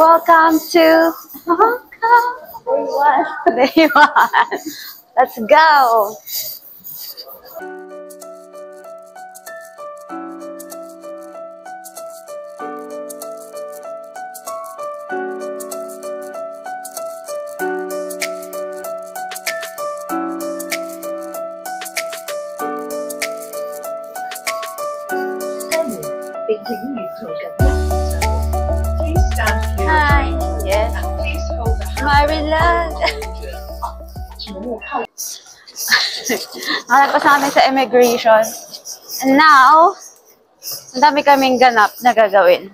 Welcome to Hong Kong. Day one. Let's go. Hi. Yes. Maryland. Nalagpas na kami sa immigration. And now, ang dami kaming ganap na gagawin.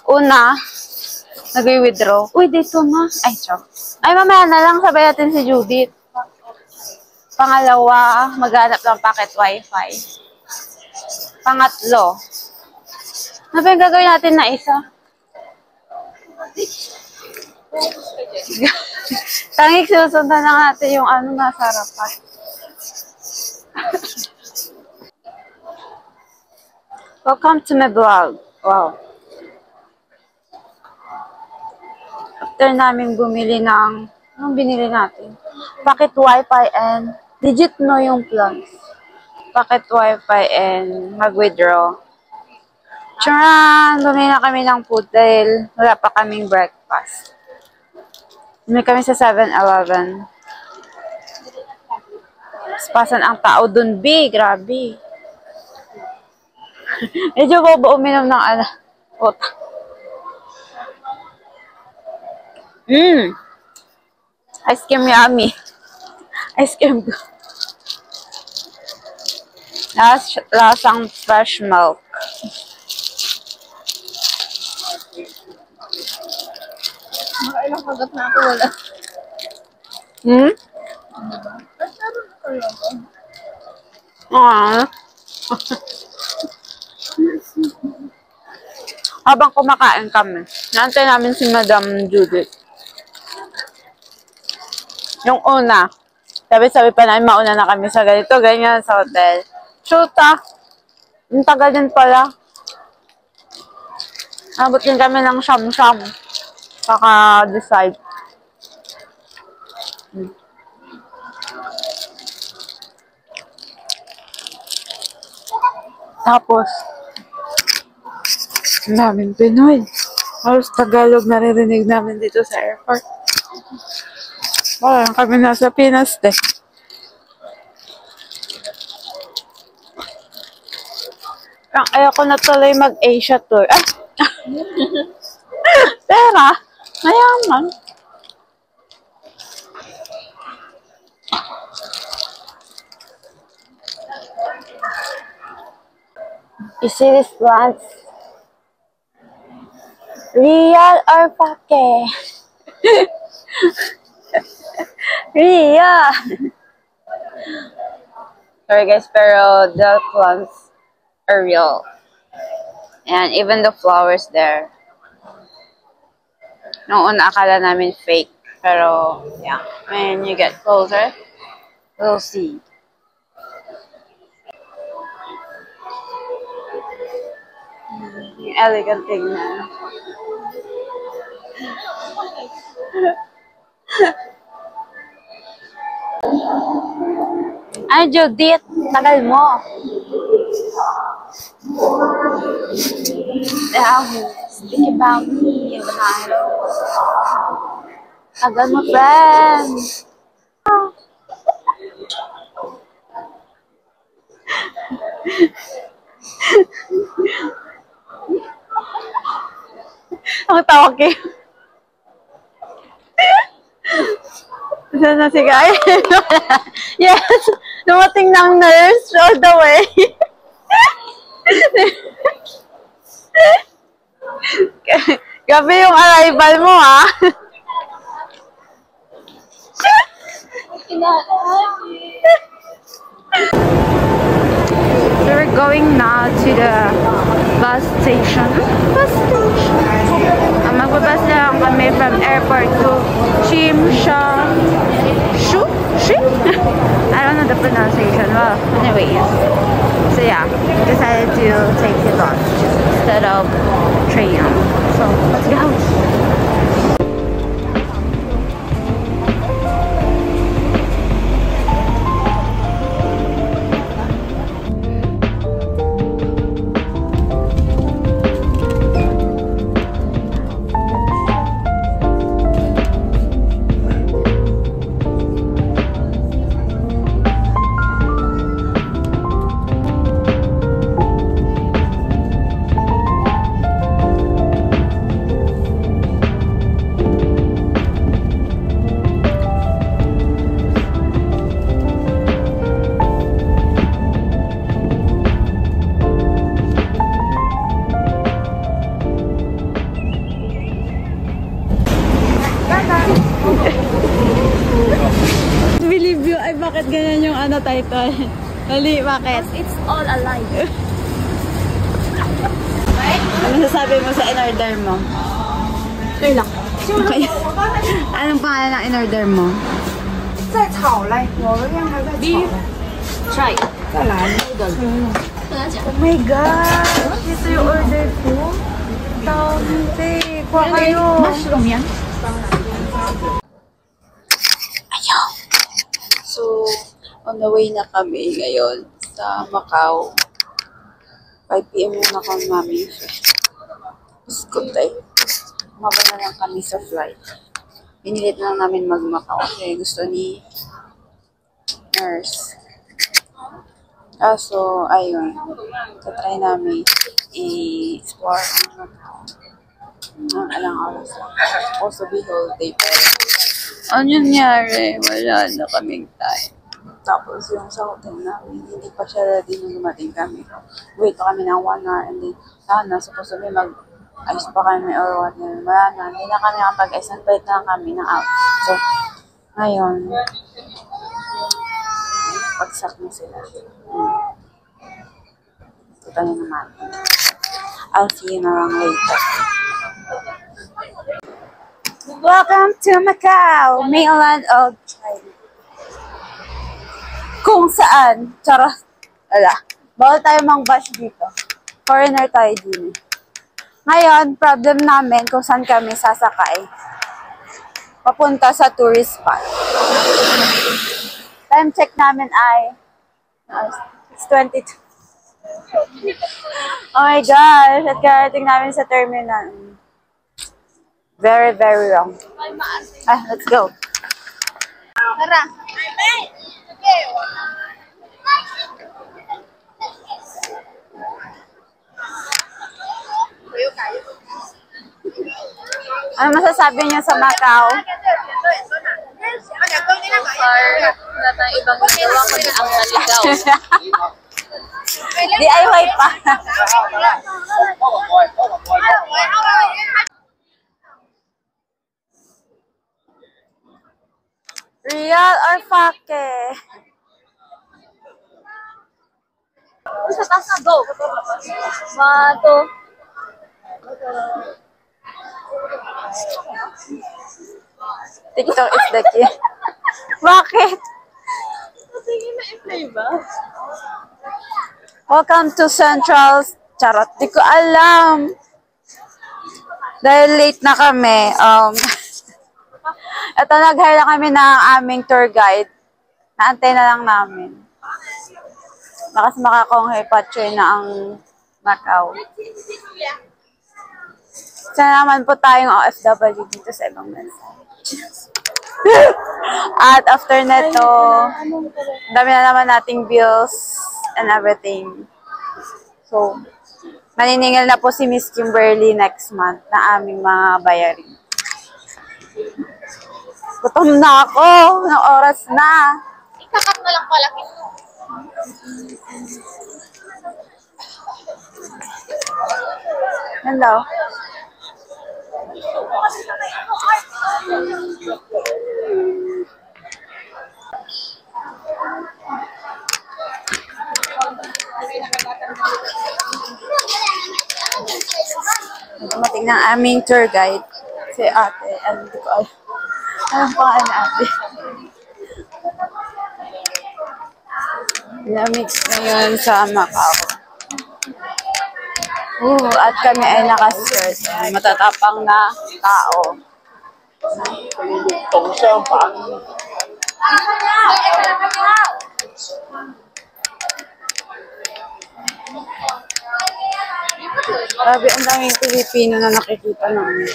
Una, nag-withdraw. Uy, dito ma. Ay, chok. Ay, mamaya na lang sabay natin si Judith. Pangalawa, maghanap ng packet wifi. Pangatlo, ano ba yung gagawin natin na isa? Tangik, susundan na natin yung ano nasa harapan. Welcome to my vlog. Wow. After namin bumili ng, anong binili natin? Packet wifi and legit no yung plans. Packet wifi and mag-withdraw. Tcharan! Bumili na kami ng food dahil wala pa kaming breakfast. Bumili kami sa 7-Eleven. Pasan ang tao dun, B. Grabe. Medyo bobo uminom ng puta. Ice cream yummy. Ice cream. Lasang fresh milk. Makailang kagat na ako wala. Ba't naroon ko lang ba? Habang kumakain kami, naantay namin si Madam Judith. Yung una, sabi pa namin mauna na kami sa ganito, ganyan sa hotel. Shoota! Ang tagal din pala. Abot din kami ng siyam-siyam. Saka-decide. Tapos, ang daming Pinoy. Halos Tagalog naririnig namin dito sa airport. Parang kami nasa Pinas din. Parang ayoko na tuloy mag-Asia tour. Ah! Pera! Mayaman. You see these plants? Real or pake? Real! Sorry guys, pero the plants are real. And even the flowers there. Noong una, akala namin fake. Pero, yeah. When you get closer, we'll see. Elegant tingnan. Ay, Judith, tagal mo. Think about me. Tagal mo, friend. Ang tawag kayo. Saan na si Guy? Yes! Dumating ng nurse all the way. Gabi yung arrival mo, ha? We're going now to the bus station. Bus station. Magbabas lang kami from airport to Shimshu? I don't know the pronunciation. Well, anyways. So yeah, decided to take the bus instead of train. So let's go. title. Dali, bakit? It's all alive. Ano sasabi mo sa in-order mo? Okay lang. Okay. Anong pangalan ng in-order mo? 在炒嘞，我们刚才在炒。Beef. Try. 再来 noodle. Oh my God! Ito yung order ko. Dami. Kuha kayo. Mushroom yan? Ayaw. So, on the way na kami ngayon sa Macau. 5 PM na kami, mami. Good day. Maba na lang kami sa flight. Pinilit na lang namin mag-Macau kasi gusto ni nurse. So, ayun. Tatry namin i-explore ang Macau. Ang alang oras lang. Also, be whole day pa rin. Ano nangyari? Wala na kaming time. Tapos yung sa hotel namin, hindi pa siya ready nung dumating kami. Wait pa kami ng 1 hour and then, sana, supposed to be mag-ice pa kami or what. Wala na, hindi na kami nakapag-ice. Nag-bite na lang kami ng out. So, ngayon, pagsak na sila. Ito na naman. I'll see you na lang later. Welcome to Macau, mainland of China. Kung saan, charot, wala. Bawal tayo mang-bash dito. Foreigner tayo din. Ngayon, problem namin kung saan kami sasakay. Papunta sa tourist spot. Time check namin ay 6:22. Oh my gosh, at karating namin sa terminal. Very, very wrong. Let's go. Tara. Ano masasabi niyo sa Macau? Wala tayong ibang ginawa kundi ang naligaw. DIY pa. Real or fake? Sa taas na, go! Mato. TikTok is the key. Bakit? Sige na i-play ba? Welcome to Central. Charot, di ko alam. Dahil late na kami. Ito, nag-hire na kami ng aming tour guide. Naantay na lang namin. Bakas makakonghay patchoy na ang Macau. Sana naman po tayong OFW dito sa ibang bansa. At after neto, dami na naman nating bills and everything. So, maniningil na po si Miss Kimberly next month na aming mga bayarin. Gutom na ako. Ng oras na. Ikakat mo lang palaki. Hello. Dumating ng aming tour guide. Si ate. Ano ko alam. Anong pangalan ate? Lamig ngayon sa Macau. At kami ay naka-skirt. Matatapang na tao. Grabe, ang daming Pilipino na nakikita namin.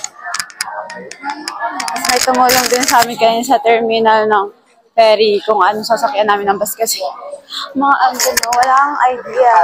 Tapos may tumulong din sa amin kanina sa terminal ng ferry kung anong sasakyan namin ng bus kasi mga ano, wala akong idea.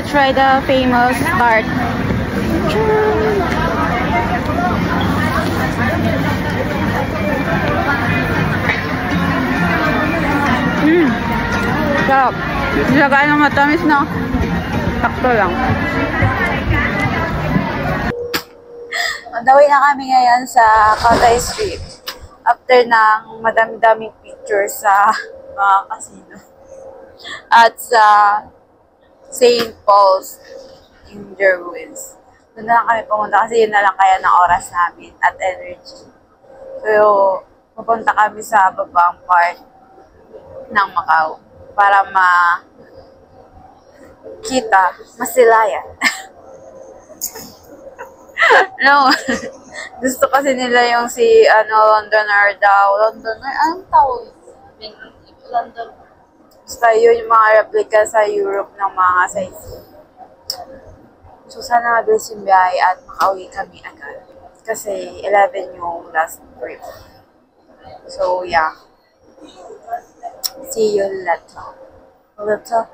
try the famous tart. Sarap. Hindi na kaya ng matamis, no? Sakto lang. On the way na kami ngayon sa Kotay Street. After ng madami-daming pictures sa mga casino. At sa St. Paul's in Jerwins. Doon na lang kami pumunta kasi yun na lang kaya ng oras namin at energy. So, pupunta kami sa babang part ng Macau para makita, masilayan. No. Gusto kasi nila yung si Londoner daw. Londoner? Anong tawag? London. Basta yun yung mga replica sa Europe ng mga size. So, sana mabilis yung biyahe at makauwi kami agad. Kasi 11 yung last trip. So, yeah. See you later. Later.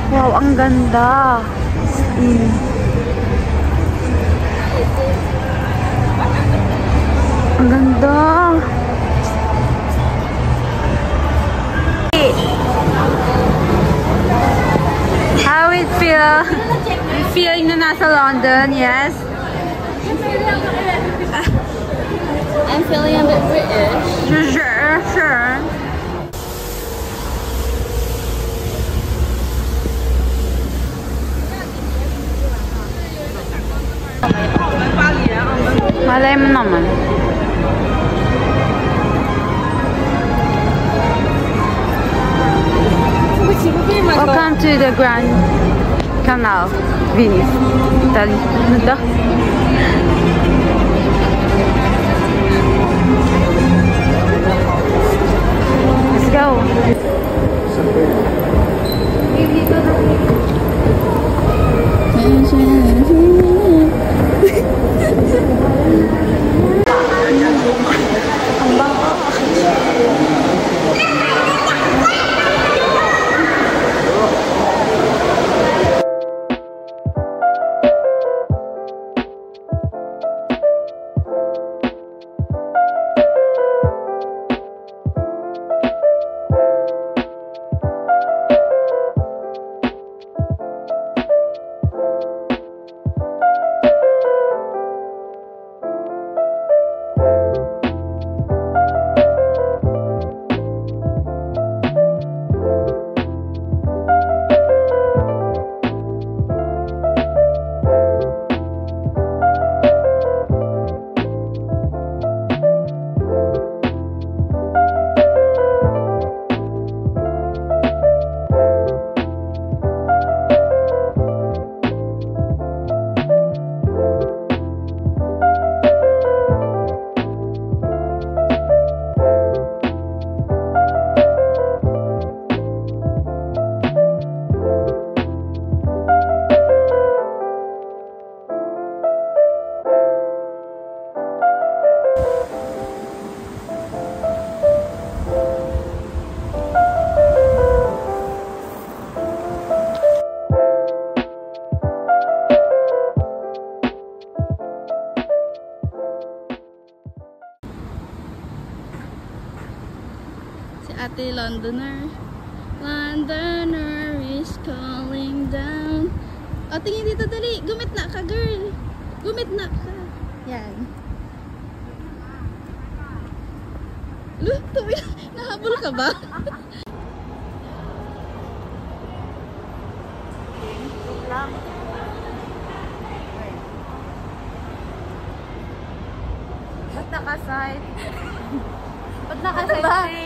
Wow, ang ganda. Ang ganda. How it feel? Feeling na nasa London, yes? I'm feeling a bit British. Sure. Malay mo naman. Welcome to the Grand Canal, Venice, Italy. Let's go. Ate Londoner. Londoner is calling down. O, tingin dito, dali. Gumit na ka, girl. Gumit na ka. Yan. Tuwi. Nahabol ka ba? Ba't nakaside? Ba't nakaside?